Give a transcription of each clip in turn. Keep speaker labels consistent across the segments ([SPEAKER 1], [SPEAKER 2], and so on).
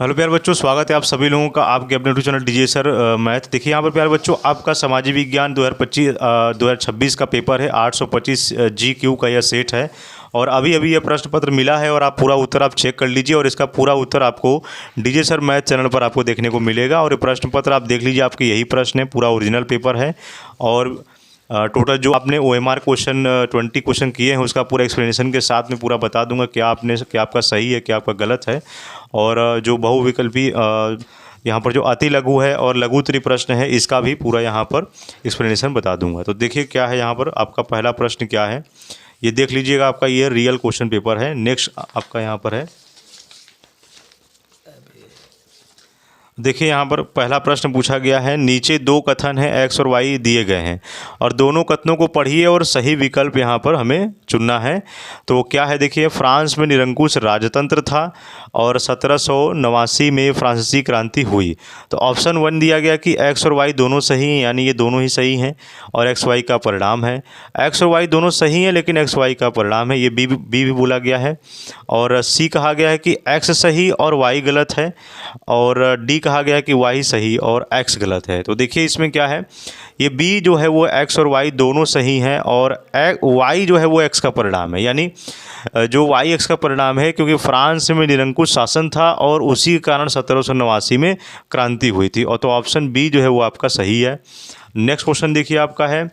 [SPEAKER 1] Hello प्यारे बच्चों, स्वागत है आप सभी लोगों का आपके अपने YouTube channel DJ sir math. देखिए यहाँ पर प्यारे बच्चों, आपका सामाजिक विज्ञान 2026 का पेपर है। 825 GQ का यह सेट है और अभी अभी यह प्रश्न पत्र मिला है और आप पूरा उत्तर आप चेक कर लीजिए और इसका पूरा उत्तर आपको डीजे सर मैथ चैनल पर आपको देखने को मिलेगा। और ये प्रश्न पत्र आप देख लीजिए, आपके यही प्रश्न है, पूरा ओरिजिनल पेपर है। और टोटल जो आपने OMR क्वेश्चन 20 क्वेश्चन किए हैं उसका पूरा एक्सप्लेनेशन के साथ में पूरा बता दूंगा क्या आपका सही है, क्या आपका गलत है। और जो बहुविकल्पी यहाँ पर जो अति लघु है और लघु उत्तरी प्रश्न है, इसका भी पूरा यहाँ पर एक्सप्लेनेशन बता दूंगा। तो देखिए क्या है यहाँ पर, आपका पहला प्रश्न क्या है ये देख लीजिएगा। आपका ये रियल क्वेश्चन पेपर है। नेक्स्ट आपका यहाँ पर है, देखिए यहाँ पर पहला प्रश्न पूछा गया है, नीचे दो कथन हैं X और Y दिए गए हैं और दोनों कथनों को पढ़िए और सही विकल्प यहाँ पर हमें चुनना है। तो क्या है, देखिए, फ्रांस में निरंकुश राजतंत्र था और 1789 में फ्रांसीसी क्रांति हुई। तो ऑप्शन 1 दिया गया कि X और Y दोनों सही हैं, यानी ये दोनों ही सही हैं और XY का परिणाम है। X और Y दोनों सही हैं लेकिन XY का परिणाम है, ये बी भी बोला गया है। और C कहा गया है कि X सही और Y गलत है। और D कहा गया है कि Y सही और X गलत है। तो देखिए इसमें क्या है, ये B जो है वो X और Y दोनों सही हैं और Y जो है वो X का परिणाम है, यानी जो Y X का परिणाम है, क्योंकि फ्रांस में निरंकुश शासन था और उसी के कारण 1789 में क्रांति हुई थी। और तो ऑप्शन B जो है वो आपका सही है। नेक्स्ट क्वेश्चन देखिए आपका है,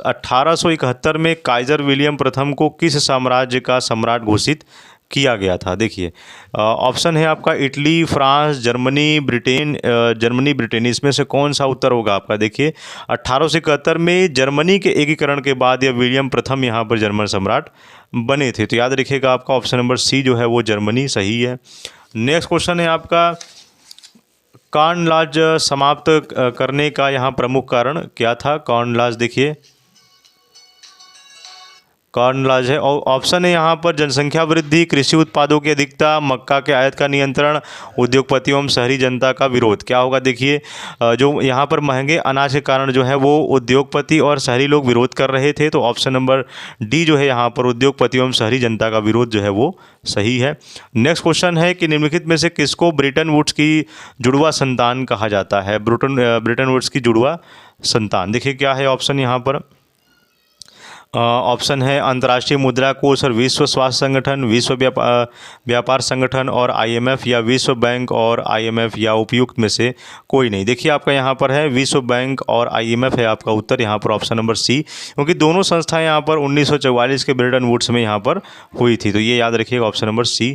[SPEAKER 1] 1871 में काइजर विलियम प्रथम को किस साम्राज्य का सम्राट घोषित किया गया था। देखिए ऑप्शन है आपका इटली, फ्रांस, जर्मनी, ब्रिटेन। इसमें से कौन सा उत्तर होगा आपका। देखिए 1871 में जर्मनी के एकीकरण के बाद यह विलियम प्रथम यहाँ पर जर्मन सम्राट बने थे। तो याद रखिएगा, आपका ऑप्शन नंबर C जो है वो जर्मनी सही है। नेक्स्ट क्वेश्चन है आपका, कॉर्न लॉज समाप्त करने का यहाँ प्रमुख कारण क्या था। कॉर्न लॉज, देखिए कॉर्न लॉज है और ऑप्शन है यहाँ पर जनसंख्या वृद्धि, कृषि उत्पादों की अधिकता, मक्का के आयात का नियंत्रण, उद्योगपतियों एवं शहरी जनता का विरोध। क्या होगा, देखिए जो यहाँ पर महंगे अनाज के कारण जो है वो उद्योगपति और शहरी लोग विरोध कर रहे थे। तो ऑप्शन नंबर D जो है यहाँ पर उद्योगपतियों एवं शहरी जनता का विरोध जो है वो सही है। नेक्स्ट क्वेश्चन है कि निम्नलिखित में से किसको ब्रेटन वुड्स की जुड़वा संतान कहा जाता है। ब्रेटन वुड्स की जुड़वा संतान, देखिए क्या है ऑप्शन यहाँ पर। ऑप्शन है अंतर्राष्ट्रीय मुद्रा कोष और विश्व स्वास्थ्य संगठन, विश्व व्यापार संगठन और IMF, या विश्व बैंक और IMF, या उपयुक्त में से कोई नहीं। देखिए आपका यहाँ पर है विश्व बैंक और IMF है आपका उत्तर यहाँ पर ऑप्शन नंबर C, क्योंकि दोनों संस्थाएं यहाँ पर 1944 के ब्रेटन वुड्स में यहाँ पर हुई थी। तो ये याद रखिएगा, option number C।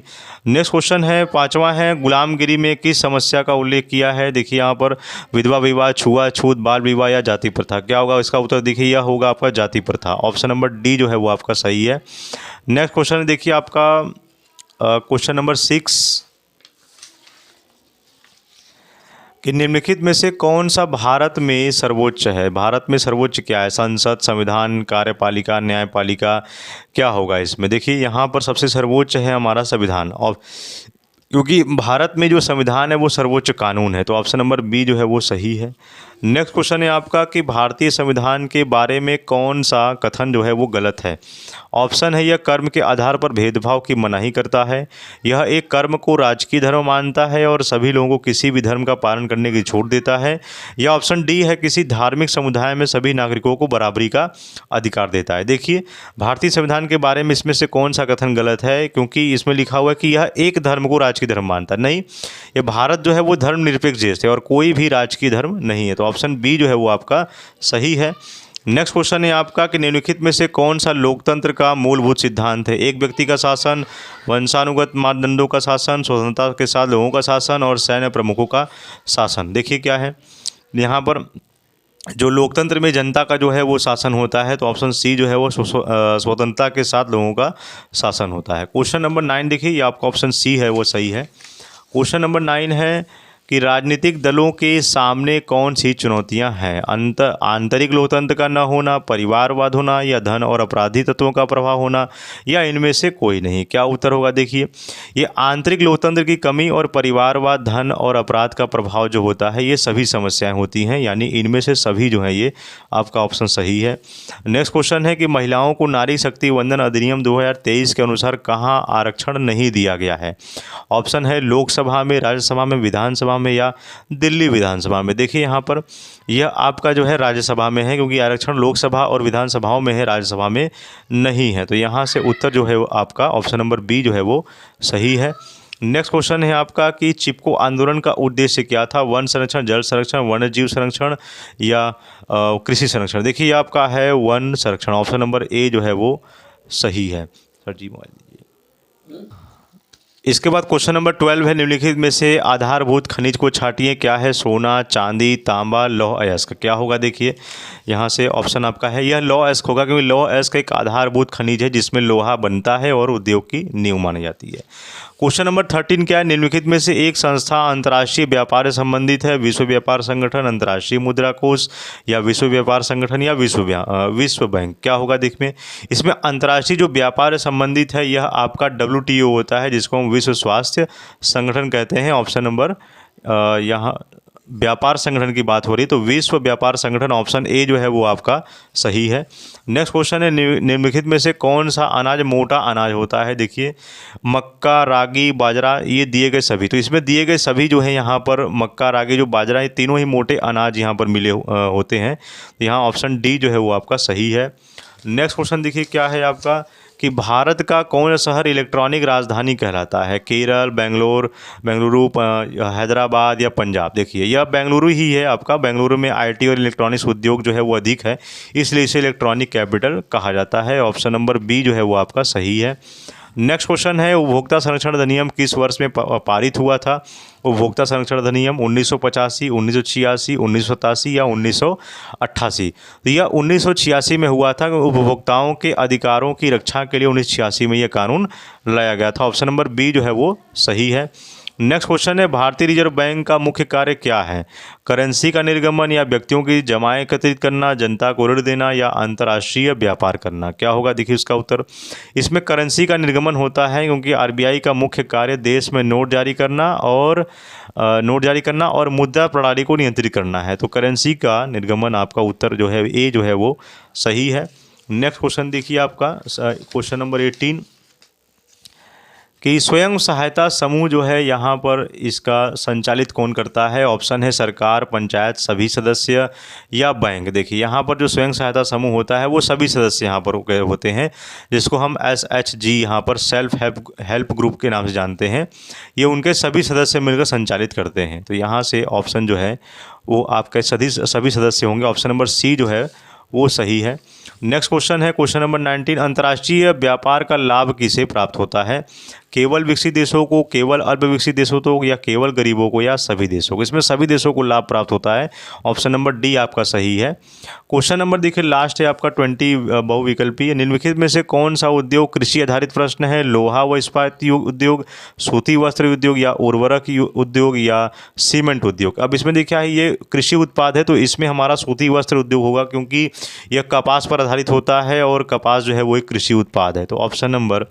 [SPEAKER 1] Next question है, पाँचवा है, गुलामगिरी में किस समस्या का उल्लेख किया है। देखिए यहाँ पर विधवा विवाह, छुआछूत, बाल विवाह या जाति प्रथा। क्या होगा इसका उत्तर, देखिए यह होगा आपका जाति प्रथा। ऑप्शन नंबर D जो है वो आपका सही है। नेक्स्ट क्वेश्चन देखिए आपका क्वेश्चन नंबर 6 कि निम्नलिखित में से कौन सा भारत में सर्वोच्च है। भारत में सर्वोच्च क्या है, संसद, संविधान, कार्यपालिका, न्यायपालिका, क्या होगा इसमें। देखिए यहाँ पर सबसे सर्वोच्च है हमारा संविधान, और क्योंकि भारत में जो संविधान है वो सर्वोच्च कानून है। तो ऑप्शन नंबर B जो है वो सही है। नेक्स्ट क्वेश्चन है आपका कि भारतीय संविधान के बारे में कौन सा कथन जो है वो गलत है। ऑप्शन है, यह कर्म के आधार पर भेदभाव की मनाही करता है, यह एक कर्म को राजकीय धर्म मानता है और सभी लोगों को किसी भी धर्म का पालन करने की छूट देता है, या ऑप्शन D है, किसी धार्मिक समुदाय में सभी नागरिकों को बराबरी का अधिकार देता है। देखिए भारतीय संविधान के बारे में इसमें से कौन सा कथन गलत है, क्योंकि इसमें लिखा हुआ है कि यह एक धर्म को राजकीय धर्म मानता है। नहीं, ये भारत जो है वो धर्मनिरपेक्ष देश है और कोई भी राजकीय धर्म नहीं है। तो ऑप्शन B जो है वो आपका सही है। नेक्स्ट क्वेश्चन है आपका कि निम्नलिखित में से कौन सा लोकतंत्र का मूलभूत सिद्धांत है। एक व्यक्ति का शासन, वंशानुगत मानदंडों का शासन, स्वतंत्रता के साथ लोगों का शासन और सैन्य प्रमुखों का शासन। देखिए क्या है यहाँ पर, जो लोकतंत्र में जनता का जो है वो शासन होता है। तो ऑप्शन C जो है वो स्वतंत्रता के साथ लोगों का शासन होता है। क्वेश्चन नंबर 9 देखिए, ये आपका ऑप्शन C है वो सही है। क्वेश्चन नंबर 9 है कि राजनीतिक दलों के सामने कौन सी चुनौतियां हैं? आंतरिक लोकतंत्र का न होना, परिवारवाद होना, या धन और अपराधी तत्वों का प्रभाव होना, या इनमें से कोई नहीं? क्या उत्तर होगा? देखिए, ये आंतरिक लोकतंत्र की कमी और परिवारवाद, धन और अपराध का प्रभाव जो होता है, ये सभी समस्याएं होती हैं, यानी इनमें से सभी जो है ये आपका ऑप्शन सही है। नेक्स्ट क्वेश्चन है कि महिलाओं को नारी शक्ति वंदन अधिनियम 2023 के अनुसार कहाँ आरक्षण नहीं दिया गया है? ऑप्शन है लोकसभा में, राज्यसभा में, विधानसभा में, या दिल्ली विधानसभा में। देखिए यहाँ पर यह आपका जो है राज्यसभा में है, क्योंकि आरक्षण लोकसभा और विधानसभाओं में है, राज्यसभा में नहीं है। तो यहाँ से उत्तर जो है वो आपका ऑप्शन नंबर बी जो है वो सही है। नेक्स्ट क्वेश्चन है आपका कि चिपको आंदोलन का उद्देश्य क्या था? वन संरक्षण, जल संरक्षण, वन्य जीव संरक्षण, या कृषि संरक्षण? देखिए आपका है वन संरक्षण, ऑप्शन नंबर ए जो है वो सही है। सर जी मोबाइल दीजिए। इसके बाद क्वेश्चन नंबर 12 है, निम्नलिखित में से आधारभूत खनिज को छांटिए। क्या है? सोना, चांदी, तांबा, लौह अयस्क। क्या होगा? देखिए यहाँ से ऑप्शन आपका है यह लौह अयस्क होगा, क्योंकि लौह अयस्क एक आधारभूत खनिज है जिसमें लोहा बनता है और उद्योग की नींव मानी जाती है। क्वेश्चन नंबर 13 क्या है? निम्नलिखित में से एक संस्था अंतर्राष्ट्रीय व्यापार से संबंधित है। विश्व व्यापार संगठन, अंतर्राष्ट्रीय मुद्रा कोष, या विश्व व्यापार संगठन, या विश्व बैंक? क्या होगा? देखिए इसमें अंतर्राष्ट्रीय जो व्यापार से संबंधित है यह आपका WTO होता है, जिसको हम विश्व स्वास्थ्य संगठन कहते हैं। ऑप्शन नंबर यहाँ व्यापार संगठन की बात हो रही है, तो विश्व व्यापार संगठन ऑप्शन ए जो है वो आपका सही है। नेक्स्ट क्वेश्चन है, निम्नलिखित में से कौन सा अनाज मोटा अनाज होता है? देखिए मक्का, रागी, बाजरा, ये दिए गए सभी। तो इसमें दिए गए सभी जो है यहाँ पर मक्का, रागी, जो बाजरा, ये तीनों ही मोटे अनाज यहाँ पर मिले होते हैं। तो यहाँ ऑप्शन डी जो है वो आपका सही है। नेक्स्ट क्वेश्चन देखिए क्या है आपका कि भारत का कौन सा शहर इलेक्ट्रॉनिक राजधानी कहलाता है? केरल, बेंगलुरु, हैदराबाद, या पंजाब? देखिए यह बेंगलुरु ही है आपका। बेंगलुरु में IT और इलेक्ट्रॉनिक्स उद्योग जो है वो अधिक है, इसलिए इसे इलेक्ट्रॉनिक कैपिटल कहा जाता है। ऑप्शन नंबर बी जो है वो आपका सही है। नेक्स्ट क्वेश्चन है, उपभोक्ता संरक्षण अधिनियम किस वर्ष में पारित हुआ था? उपभोक्ता संरक्षण अधिनियम 1985, 1986, 1987, या 1988? तो यह 1986 में हुआ था। उपभोक्ताओं के अधिकारों की रक्षा के लिए 1986 में यह कानून लाया गया था। ऑप्शन नंबर बी जो है वो सही है। नेक्स्ट क्वेश्चन है, भारतीय रिजर्व बैंक का मुख्य कार्य क्या है? करेंसी का निर्गमन, या व्यक्तियों की जमाएं एकत्रित करना, जनता को ऋण देना, या अंतर्राष्ट्रीय व्यापार करना? क्या होगा? देखिए उसका उत्तर इसमें करेंसी का निर्गमन होता है, क्योंकि RBI का मुख्य कार्य देश में नोट जारी करना और मुद्रा प्रणाली को नियंत्रित करना है। तो करेंसी का निर्गमन आपका उत्तर जो है ए जो है वो सही है। नेक्स्ट क्वेश्चन देखिए आपका क्वेश्चन नंबर 18 कि स्वयं सहायता समूह जो है यहाँ पर इसका संचालित कौन करता है? ऑप्शन है सरकार, पंचायत, सभी सदस्य, या बैंक? देखिए यहाँ पर जो स्वयं सहायता समूह होता है वो सभी सदस्य यहाँ पर होते हैं, जिसको हम SHG यहाँ पर सेल्फ हेल्प ग्रुप के नाम से जानते हैं। ये उनके सभी सदस्य मिलकर संचालित करते हैं। तो यहाँ से ऑप्शन जो है वो आपके सभी सदस्य होंगे। ऑप्शन नंबर सी जो है वो सही है। नेक्स्ट क्वेश्चन है क्वेश्चन नंबर 19, अंतर्राष्ट्रीय व्यापार का लाभ किसे प्राप्त होता है? केवल विकसित देशों को, केवल अल्प विकसित देशों को, या केवल गरीबों को, या सभी देशों को? इसमें सभी देशों को लाभ प्राप्त होता है। ऑप्शन नंबर डी आपका सही है। क्वेश्चन नंबर देखिए लास्ट है आपका 20 बहुविकल्पीय। निम्नलिखित में से कौन सा उद्योग कृषि आधारित प्रश्न है? लोहा व इस्पात उद्योग, सूती वस्त्र उद्योग, या उर्वरक उद्योग, या सीमेंट उद्योग? अब इसमें देखिए ये कृषि उत्पाद है, तो इसमें हमारा सूती वस्त्र उद्योग होगा, क्योंकि यह कपास पर आधारित होता है और कपास जो है वो एक कृषि उत्पाद है। तो ऑप्शन नंबर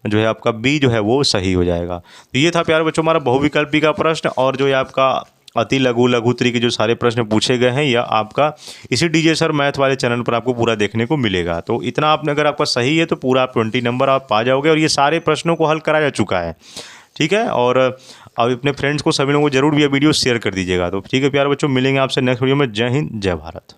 [SPEAKER 1] जो है आपका बी जो है वो सही हो जाएगा। तो ये था प्यारे बच्चों हमारा बहुविकल्पी का प्रश्न, और जो है आपका अति लघु के जो सारे प्रश्न पूछे गए हैं यह आपका इसी DJ सर मैथ वाले चैनल पर आपको पूरा देखने को मिलेगा। तो इतना आपने अगर आपका सही है तो पूरा आप 20 नंबर आप पा जाओगे, और ये सारे प्रश्नों को हल कराया जा चुका है। ठीक है, और अब अपने फ्रेंड्स को सभी लोगों को जरूर भी ये वीडियो शेयर कर दीजिएगा। तो ठीक है प्यारे बच्चों, मिलेंगे आपसे नेक्स्ट वीडियो में। जय हिंद, जय भारत।